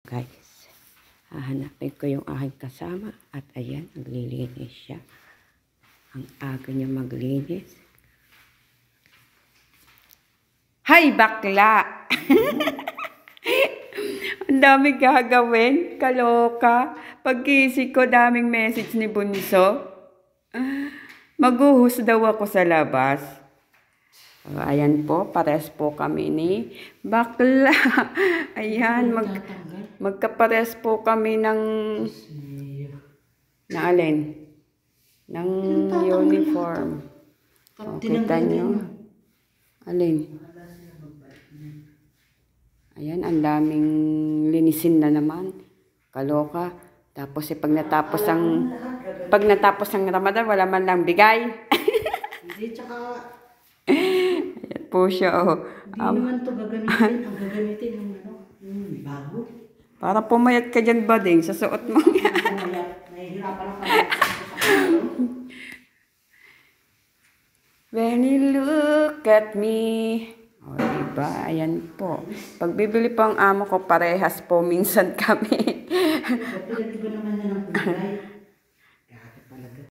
guys. Hahanapin ko yung aking kasama. At ayan, naglilinis siya. Ang aga niya maglinis. Hay, bakla! Ang dami gagawin. Kaloka. Pagkisig ko, daming message ni Bunso. Maguhus daw ako sa labas. Ayan po, pares po kami ni bakla. Ayan, magkapares po kami ng alin? Ng uniform. O, kita nyo? Alin? Ayan, ang daming linisin na naman. Kaloka. Tapos pag natapos ang Ramadan, wala man lang bigay. Hindi, tsaka Ayan po siya, oh. hindi naman ito gagamitin. Ang gagamitin yung bago. Para pumayat ka dyan, bading, sa suot mo. Nahihirapan ako sa When you look at me. O, diba? Ayan po. Pag bibili po ang amo ko, parehas po minsan kami. Pinag-iba naman na ng kulay. Grabe talaga.